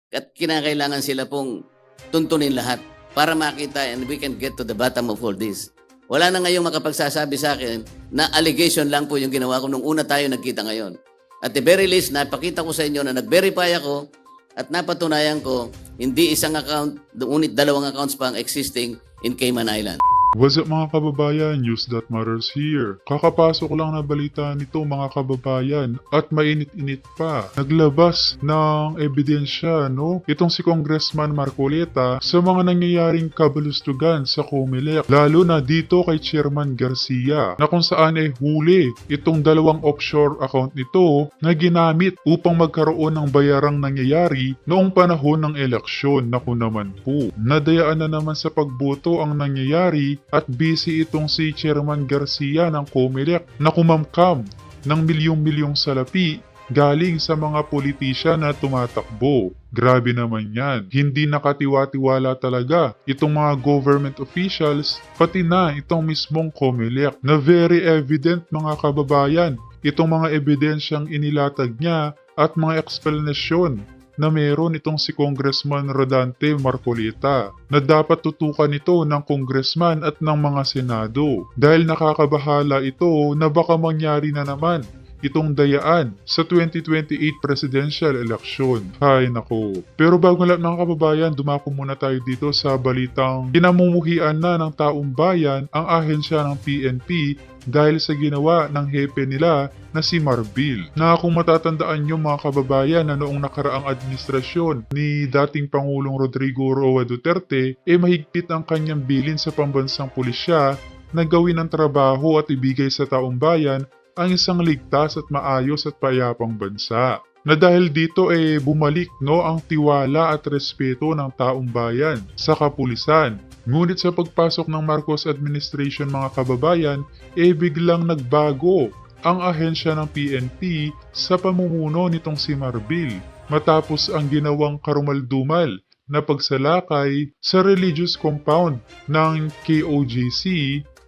at kinakailangan sila pong tuntunin lahat para makita and we can get to the bottom of all this. Wala na ngayong makapagsasabi sa akin na allegation lang po yung ginawa ko nung una tayo nagkita ngayon. At the very least, napakita ko sa inyo na nag-verify ako at napatunayan ko hindi isang account, ngunit dalawang accounts pa ang existing in Cayman Island. What's up mga kababayan, news that matters here. Kakapasok lang na balita nito mga kababayan at mainit-init pa. Naglabas ng ebidensya itong si Congressman Marcoleta sa mga nangyayaring kabulustugan sa Comelec. Lalo na dito kay Chairman Garcia na kung saan ay huli itong dalawang offshore account nito na ginamit upang magkaroon ng bayarang nangyayari noong panahon ng eleksyon. Naku naman po, nadayaan na naman sa pagboto ang nangyayari at busy itong si Chairman Garcia ng Comelec na kumamkam ng milyong-milyong salapi galing sa mga politisyan na tumatakbo. Grabe naman yan. Hindi nakatiwa-tiwala talaga itong mga government officials, pati na itong mismong Comelec na very evident mga kababayan. Itong mga ebidensyang inilatag niya at mga eksplanasyon na meron itong si Congressman Rodante Marcoleta na dapat tutukan ito ng congressman at ng mga senado dahil nakakabahala ito na baka mangyari na naman itong dayaan sa 2028 presidential election. Hay nako. Pero bago lahat mga kababayan, dumako muna tayo dito sa balitang kinamumuhian na ng taong bayan ang ahensya ng PNP dahil sa ginawa ng hepe nila na si Marbil. Na kung matatandaan nyo mga kababayan na noong nakaraang administrasyon ni dating Pangulong Rodrigo Roa Duterte, mahigpit ang kanyang bilin sa pambansang pulisya na gawin ang trabaho at ibigay sa taong bayan ang isang ligtas at maayos at payapang bansa. Na dahil dito bumalik ang tiwala at respeto ng taong bayan sa kapulisan. Ngunit sa pagpasok ng Marcos administration mga kababayan, biglang nagbago ang ahensya ng PNP sa pamumuno nitong si Marbil matapos ang ginawang karumaldumal na pagsalakay sa religious compound ng KOJC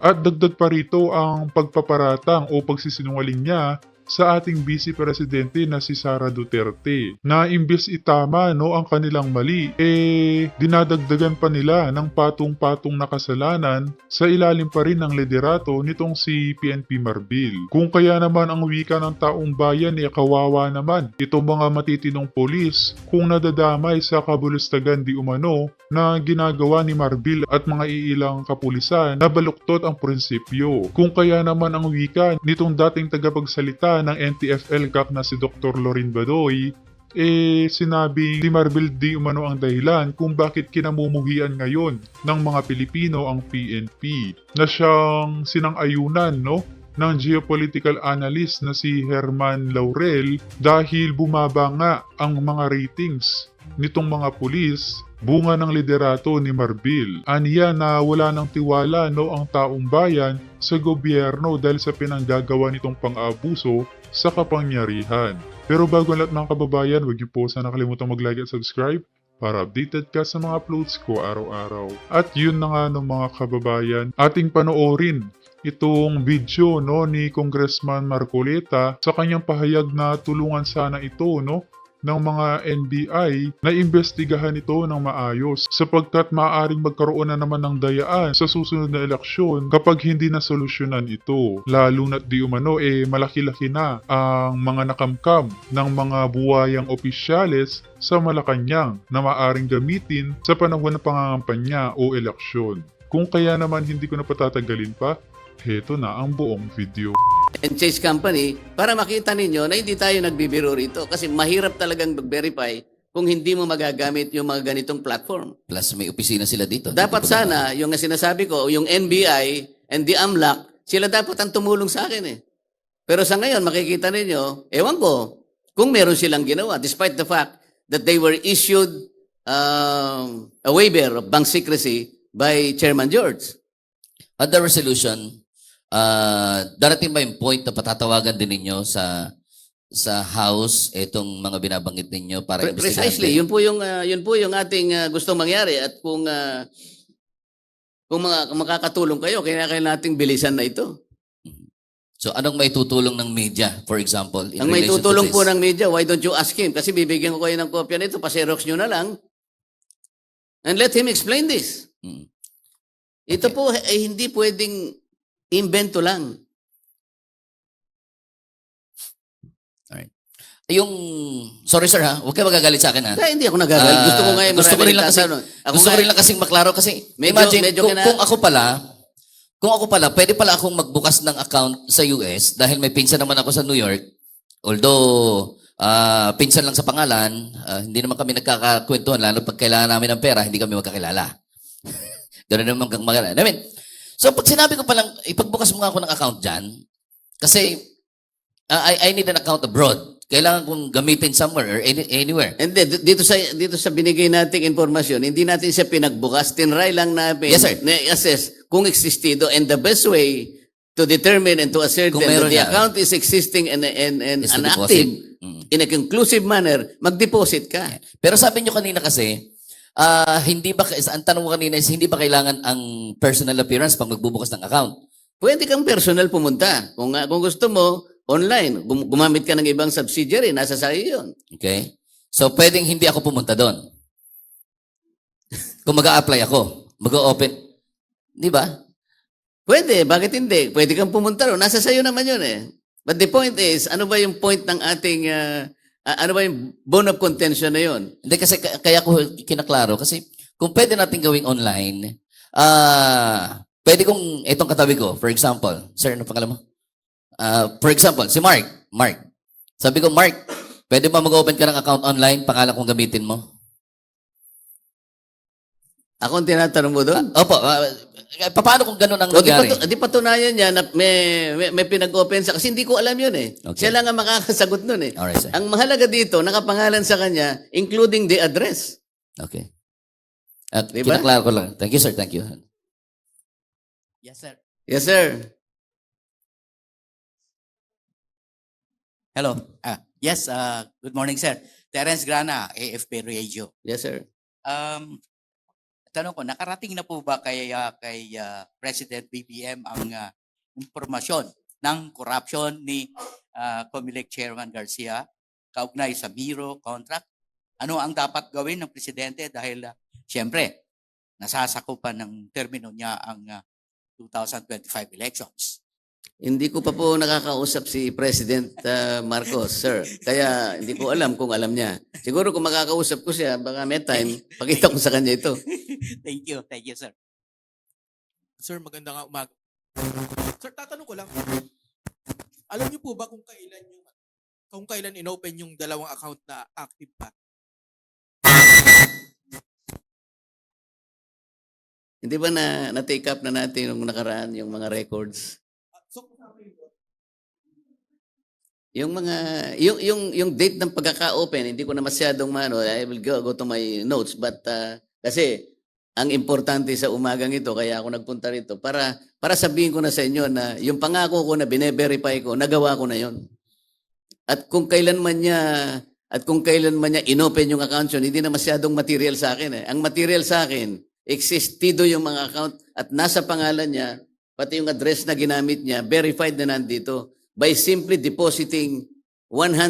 at dagdag pa rito ang pagpaparatang o pagsisinungaling niya sa ating Vice Presidente na si Sara Duterte na imbes itama ang kanilang mali dinadagdagan pa nila ng patong-patong na kasalanan sa ilalim pa rin ng liderato nitong si PNP Marbil. Kung kaya naman ang wika ng taong bayan kawawa naman itong mga matitinong polis kung nadadamay sa kabulustagan di umano na ginagawa ni Marbil at mga iilang kapulisan na baluktot ang prinsipyo. Kung kaya naman ang wika nitong dating tagapagsalita ng NTF-ELCAC na si Dr. Lorin Badoy, sinabi ni Marbil di umano ang dahilan kung bakit kinamumuhian ngayon ng mga Pilipino ang PNP na siyang sinang-ayunan ng geopolitical analyst na si Herman Laurel dahil bumaba nga ang mga ratings nitong mga pulis bunga ng liderato ni Marbil. Aniya na wala ng tiwala ang taong bayan sa gobyerno dahil sa pinanggagawa nitong pang-abuso sa kapangyarihan. Pero bago lahat mga kababayan, huwag niyo po sana nakalimutan mag-like at subscribe para updated ka sa mga uploads ko araw-araw. At yun na nga mga kababayan, ating panoorin itong video ni Congressman Marcoleta sa kanyang pahayag na tulungan sana ito ng mga NBI na imbestigahan ito ng maayos sapagkat maaaring magkaroon na naman ng dayaan sa susunod na eleksyon kapag hindi na solusyonan ito. Lalo na't di umano malaki-laki na ang mga nakamkam ng mga buwayang opisyales sa Malacanang na maaaring gamitin sa panahon ng pangangampanya o eleksyon. Kung kaya naman hindi ko na patatagalin pa, heto na ang buong video. And Chase Company para makita ninyo na hindi tayo nagbibiro rito kasi mahirap talagang mag-verify kung hindi mo magagamit yung mga ganitong platform. Plus may opisina sila dito. Dapat sana, yung sinasabi ko, yung NBI and the AMLAC, sila dapat ang tumulong sa akin Pero sa ngayon, makikita ninyo, ewan ko, kung meron silang ginawa, despite the fact that they were issued a waiver of bank secrecy by Chairman George. At the resolution, darating ba yung point na patatawagan din ninyo sa House itong mga binabanggit ninyo para imbestigahan? Precisely, yun po yung ating gustong mangyari at kung makakatulong kayo, kailangan nating bilisan na ito. So anong may tutulong ng media, for example? In Ang may relation to tutulong this? po ng media, why don't you ask him? Kasi bibigyan ko kayo ng kopya nito, pa-xerox nyo na lang. And let him explain this. Mm. Ito po ay hindi pwedeng invento lang. Yung, sorry sir ha, huwag kayo magagalit sa akin ha. Kaya hindi ako nagagal. Gusto ko nga yung gusto ko rin lang kasi, Ako gusto ko rin lang kasing maklaro kasi imagine kung ako pala, pwede pala akong magbukas ng account sa US dahil may pinsan naman ako sa New York. Although pinsan lang sa pangalan, hindi naman kami nagkakakwentuhan lalo pag kailangan namin ng pera, hindi kami magkakilala. Ganoon naman mag I mean, so pag sinabi ko palang ipagbukas mo nga ako ng account diyan kasi I need an account abroad. Kailangan kong gamitin somewhere or anywhere. And then, dito sa binigay nating informasyon, hindi natin siya pinagbukas, tinry lang namin Yes, sir. na-assess kung existido, and the best way to determine and to ascertain Kung that meron the yan, account is existing and is to active deposit. in a conclusive manner, mag-deposit ka. Pero sabi nyo kanina kasi, hindi ba, ang tanong mo kanina is, hindi ba kailangan ang personal appearance pag magbubukas ng account? Pwede kang personal pumunta. Kung gusto mo, online, gumamit ka ng ibang subsidiary, nasa sa'yo yun. Okay? So, pwedeng hindi ako pumunta doon. Kung mag-a-apply ako, mag-o-open, di ba? Pwede, bakit hindi? Pwede kang pumunta ron, nasa sa'yo naman yun eh. But the point is, ano ba yung point ng ating, ano ba yung bone of contention na yun? Hindi kasi kaya ko kinaklaro kasi kung pwede natin gawing online, pwede kong itong katabi ko, for example, sir, ano pangalan mo? For example, si Mark. Sabi ko, Mark, pwede ba mag-open ka ng account online, pangalan kong gamitin mo? Ako ang tinatanong mo doon? Opo, paano kung ganun ang O, nangyari? di patunayan niya na may pinag-open sa, kasi hindi ko alam yun eh. Okay. Siya lang ang makakasagot nun eh. Alright, sir. Ang mahalaga dito, nakapangalan sa kanya, including the address. Okay. At Diba? kinaklaro ko lang. Thank you, sir. Thank you. Yes, sir. Yes, sir. Hello. Yes, good morning, sir. Terence Grana, AFP Radio. Yes, sir. Tanong ko, nakarating na po ba kay President BBM ang impormasyon ng corruption ni Comelec Chairman Garcia kaugnay sa biro contract? Ano ang dapat gawin ng presidente dahil siyempre nasasakupan ng termino niya ang 2025 elections? Hindi ko pa po nakakausap si President Marcos, sir. Kaya hindi ko alam kung alam niya. Siguro kung makakausap ko siya, baka may time, pakita ko sa kanya ito. Thank you, sir. Sir, magandang umaga. Sir, tatanong ko lang. Alam niyo po ba kung kailan inopen yung dalawang account na active pa? Hindi ba na-take up na natin nung nakaraan yung mga records? So, kung sabi ko, Yung mga yung date ng pagkaka-open, hindi ko na masyadong I will go to my notes, but kasi ang importante sa umagang ito, kaya ako nagpunta rito para sabihin ko na sa inyo na yung pangako ko na bine-verify ko, nagawa ko na yon. At kung kailan man niya inopen yung account yun, hindi na masyadong material sa akin eh. Ang material sa akin, existido yung mga account at nasa pangalan niya, pati yung address na ginamit niya, verified na nandito by simply depositing $100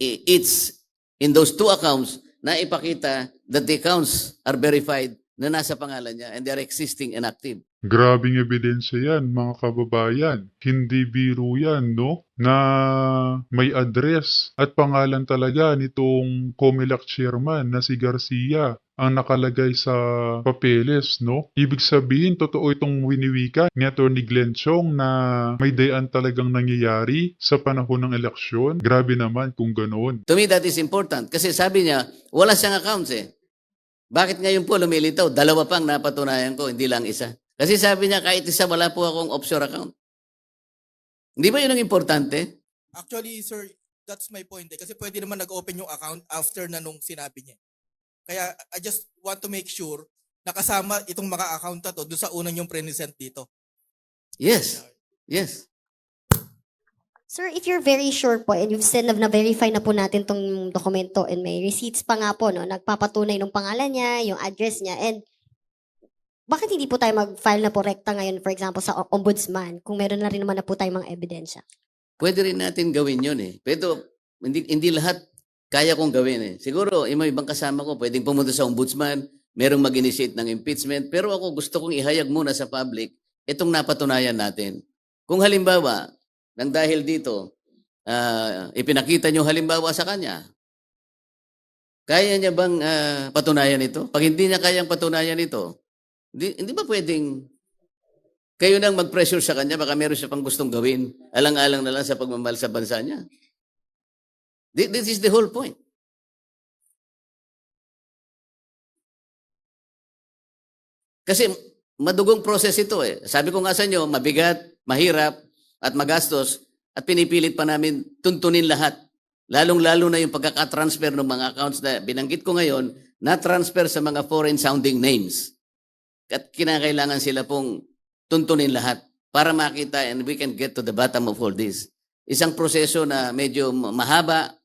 each in those two accounts na ipakita that the accounts are verified na nasa pangalan niya and they are existing and active. Grabing ebidensya yan, mga kababayan. Hindi biro yan, no? Na may address at pangalan talaga nitong Comelec chairman na si Garcia ang nakalagay sa papeles, no? Ibig sabihin, totoo itong winiwika ni Atty. Glenn Chong na may dayan talagang nangyayari sa panahon ng eleksyon. Grabe naman kung ganoon. To me, that is important kasi sabi niya, wala siyang accounts eh. Bakit ngayon po lumilitaw? Dalawa pang napatunayan ko, hindi lang isa. Kasi sabi niya, kahit isa, wala po akong offshore account. Hindi ba yun ang importante? actually, sir, that's my point eh. Kasi pwede naman nag-open yung account after na nung sinabi niya. Kaya I just want to make sure nakasama itong mga account na to doon sa unang yung present dito. Yes. Yes. Sir, if you're very sure po and you've said na verify na po natin tong dokumento and may receipts pa nga po, no, nagpapatunay ng pangalan niya, yung address niya, and bakit hindi po tayo mag-file na po rekta ngayon, for example, sa ombudsman, kung meron na rin naman na po tayong mga ebidensya? Pwede rin natin gawin yun eh. Pero hindi lahat kaya kong gawin eh. Siguro, yung mga ibang kasama ko, pwedeng pumunta sa ombudsman, merong mag-initiate ng impeachment, pero ako gusto kong ihayag muna sa public itong napatunayan natin. Kung halimbawa, nang dahil dito, ipinakita nyo halimbawa sa kanya, kaya niya bang patunayan ito? Pag hindi niya kayang patunayan ito, hindi ba pwedeng kayo nang mag-pressure sa kanya, baka meron siya pang gustong gawin, alang-alang na lang sa pagmamahal sa bansa niya. This is the whole point. Kasi madugong process ito eh. Sabi ko nga sa inyo, mabigat, mahirap, at magastos, at pinipilit pa namin tuntunin lahat. Lalong-lalo na yung pagkakatransfer ng mga accounts na binanggit ko ngayon, na-transfer sa mga foreign-sounding names. At kinakailangan sila pong tuntunin lahat para makita and we can get to the bottom of all this. Isang proseso na medyo mahaba,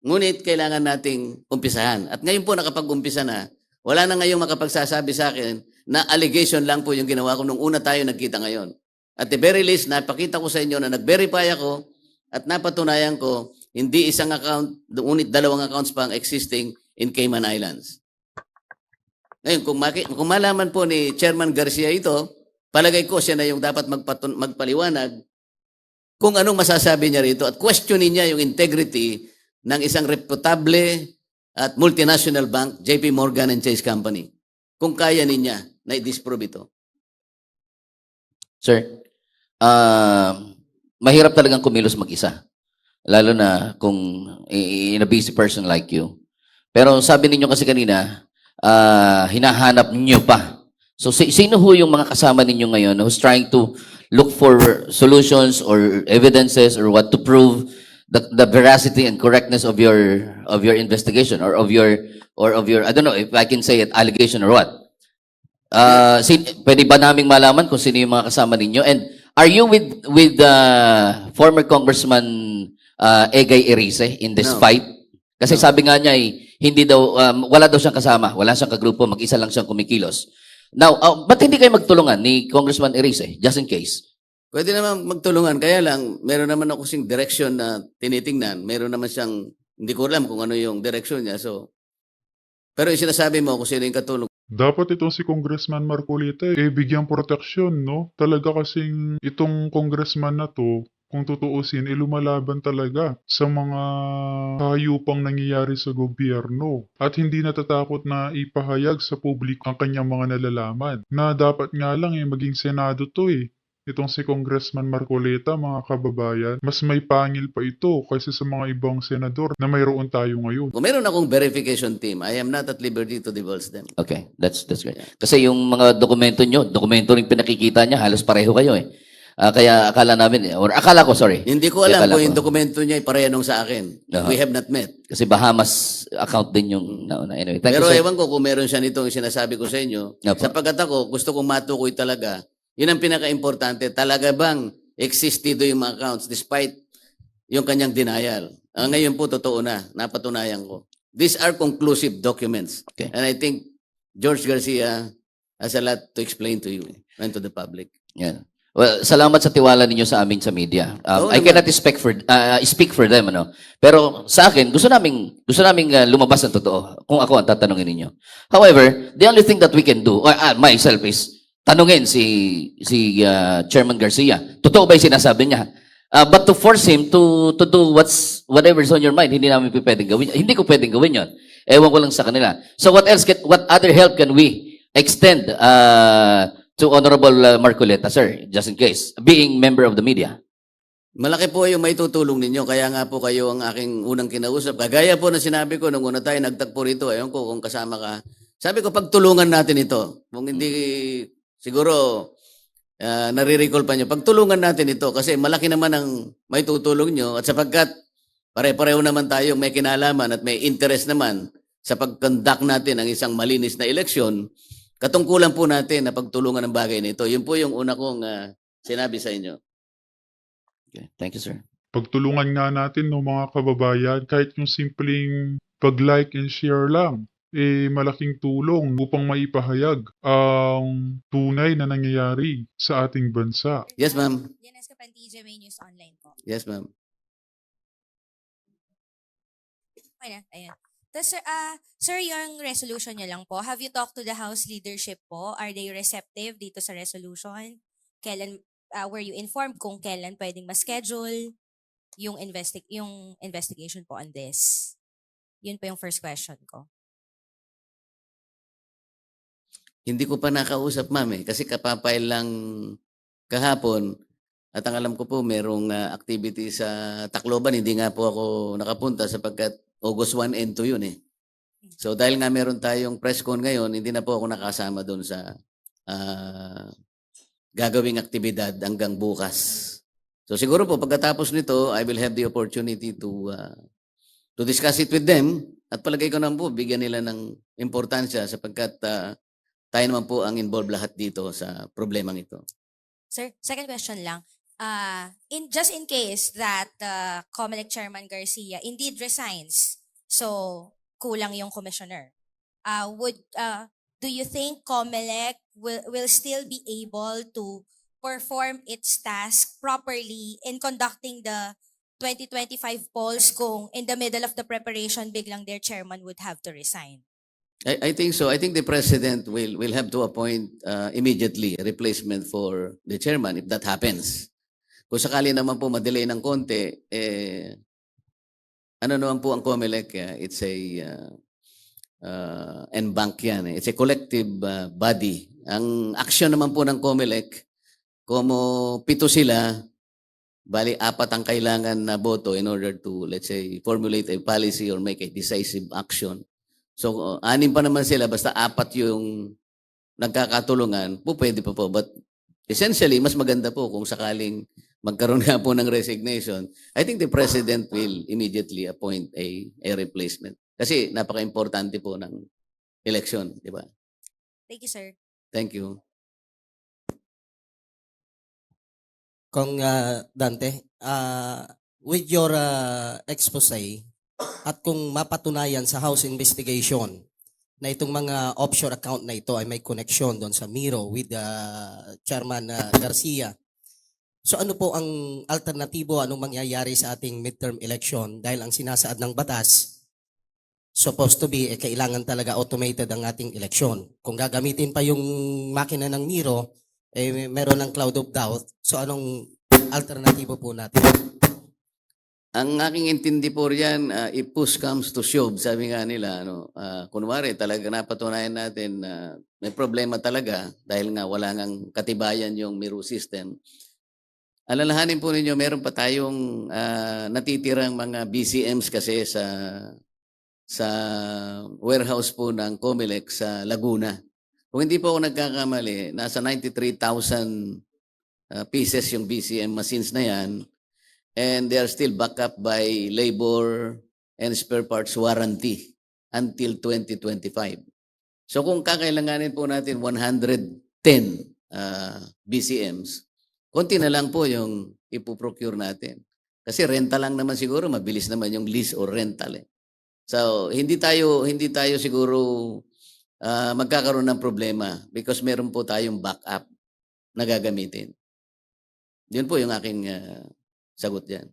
ngunit kailangan nating umpisahan. At ngayon po nakapag-umpisa na, wala na ngayong makapagsasabi sa akin na allegation lang po yung ginawa ko nung una tayo nagkita ngayon. At the very least, napakita ko sa inyo na nag-verify ako at napatunayan ko hindi isang account, ngunit dalawang accounts pa ang existing in Cayman Islands. Ngayon, kung malaman po ni Chairman Garcia ito, palagay ko siya na yung dapat magpaliwanag kung anong masasabi niya rito at questionin niya yung integrity ng isang reputable at multinational bank, JP Morgan and Chase Company. Kung kaya niya na i-disprove ito. Sir, mahirap talagang kumilos mag-isa. Lalo na kung in a busy person like you. Pero sabi ninyo kasi kanina, hinahanap niyo pa. So sino ho yung mga kasama ninyo ngayon who's trying to look for solutions or evidences or what to prove the veracity and correctness of your investigation or of your I don't know if I can say it allegation or what. Pwede ba naming malaman kung sino yung mga kasama ninyo? And are you with former Congressman Egay Erice in this No. fight? Kasi No. sabi nga niya hindi daw wala daw siyang kasama, wala siyang kagrupo, mag-isa lang siyang kumikilos. Now, ba't hindi kayo magtulungan ni Congressman Erice just in case? Pwede naman magtulungan, kaya lang, meron naman ako sing direction na tinitingnan. Meron naman siyang, hindi ko alam kung ano yung direction niya. So, pero yung sinasabi mo kung sino yung katulong. Dapat itong si Congressman Marcolita bigyang proteksyon, no? Talaga kasing itong congressman na to, kung tutuusin, lumalaban talaga sa mga hayupang nangyayari sa gobyerno at hindi natatakot na ipahayag sa publiko ang kanyang mga nalalaman. Na dapat nga lang maging Senado to Itong si Congressman Marcolita, mga kababayan, mas may pangil pa ito kaysa sa mga ibang senador na mayroon tayo ngayon. Kung meron akong verification team, I am not at liberty to divulge them. Okay, that's great. Kasi yung mga dokumento rin pinakikita niya, halos pareho kayo kaya akala namin, or akala ko, sorry. Hindi ko alam kung yung dokumento niya ay pareho nung sa akin. We have not met. Kasi Bahamas account din yung nauna. Anyway, thank Pero you, sir. ewan ko kung meron siya nitong sinasabi ko sa inyo. Opo. Sapagkat ako, gusto kong matukoy talaga. Yun ang pinaka-importante. Talaga bang existido yung mga accounts despite yung kanyang denial? Ngayon po, totoo na. Napatunayan ko. These are conclusive documents. Okay. And I think George Garcia has a lot to explain to you and to the public. Yan. Well, salamat sa tiwala ninyo sa amin sa media. Oo I naman. cannot speak for them, Pero sa akin, gusto naming lumabas ang totoo kung ako ang tatanungin ninyo. However, the only thing that we can do, or myself, is tanungin si Chairman Garcia. Totoo ba yung sinasabi niya? But to force him to do whatever's on your mind, hindi namin pwedeng gawin. Hindi ko pwedeng gawin yon. Ewan ko lang sa kanila. So what other help can we extend to Honorable Marcoleta, sir, just in case, being member of the media? Malaki po yung may tutulong ninyo. Kaya nga po kayo ang aking unang kinausap. Kagaya po na sinabi ko nung una tayo nagtagpo rito. Ayun ko kung kasama ka. Sabi ko, pagtulungan natin ito. Kung hindi, siguro, nare-recall pa nyo. Pagtulungan natin ito. Kasi malaki naman ang may tutulong nyo. At sapagkat pare-pareho naman tayo may kinalaman at may interest naman sa pag-conduct natin ang isang malinis na eleksyon, katungkulan po natin na pagtulungan ng bagay nito. Yun po yung una kong sinabi sa inyo. Okay. Thank you, sir. Pagtulungan nga natin ng mga kababayan kahit yung simpleng pag-like and share lang. malaking tulong upang maipahayag ang tunay na nangyayari sa ating bansa. Yes, ma'am. Yanes Kapan, TGMA News Online po. Yes, ma'am. Ayan, ayan. Tapos, sir, yung resolution niya lang po, have you talked to the House leadership po? Are they receptive dito sa resolution? Kailan, were you informed kung kailan pwedeng ma-schedule yung investigation po on this? Yun po yung first question ko. Hindi ko pa nakausap, ma'am, kasi kapapile lang kahapon at ang alam ko po merong activity sa Tacloban. Hindi nga po ako nakapunta sapagkat August 1 and 2 yun eh. So dahil nga meron tayong press con ngayon, hindi na po ako nakasama doon sa gagawing aktibidad hanggang bukas. So siguro po pagkatapos nito, I will have the opportunity to discuss it with them at palagay ko naman po bigyan nila ng importansya sapagkat tayo naman po ang involved lahat dito sa problemang ito. Sir, second question lang. Just in case that COMELEC Chairman Garcia indeed resigns, so kulang yung commissioner, do you think COMELEC will still be able to perform its task properly in conducting the 2025 polls kung in the middle of the preparation biglang their chairman would have to resign? I think so. I think the president will have to appoint immediately a replacement for the chairman if that happens. Kung sakali naman po madelay ng konti, ano naman po ang COMELEC? It's a NBank yan. It's a collective body. Ang action naman po ng COMELEC, como 7 sila, bali 4 ang kailangan na boto in order to, let's say, formulate a policy or make a decisive action. So, 6 pa naman sila, basta 4 yung nagkakatulungan, po pwede pa po. But essentially, mas maganda po kung sakaling magkaroon nga po ng resignation. I think the President will immediately appoint a replacement. Kasi napaka-importante po ng election, di ba? Thank you, sir. Thank you. Kong Dante, with your expose, at kung mapatunayan sa House investigation na itong mga offshore account na ito ay may connection doon sa Miro with Chairman Garcia. So ano po ang alternatibo, anong mangyayari sa ating midterm election dahil ang sinasaad ng batas supposed to be kailangan talaga automated ang ating election. Kung gagamitin pa yung makina ng Miro, meron ng cloud of doubt. So anong alternatibo po natin? Ang aking intindi po riyan, if push comes to shove, sabi nga nila, kunwari talaga napatunayan natin na may problema talaga dahil nga wala ngang katibayan yung Miro system. Alalahanin po ninyo, meron pa tayong natitirang mga BCMs kasi sa warehouse po ng COMELEC sa Laguna. Kung hindi po ako nagkakamali, nasa 93,000 pieces yung BCM machines na yan. And they are still backed up by labor and spare parts warranty until 2025. So kung kakailanganin po natin 110 BCMs, konti na lang po yung ipoprocure natin. Kasi rental lang naman siguro, mabilis naman yung lease or rental. So hindi tayo siguro magkakaroon ng problema because meron po tayong backup na gagamitin. Yun po yung aking sagot dyan.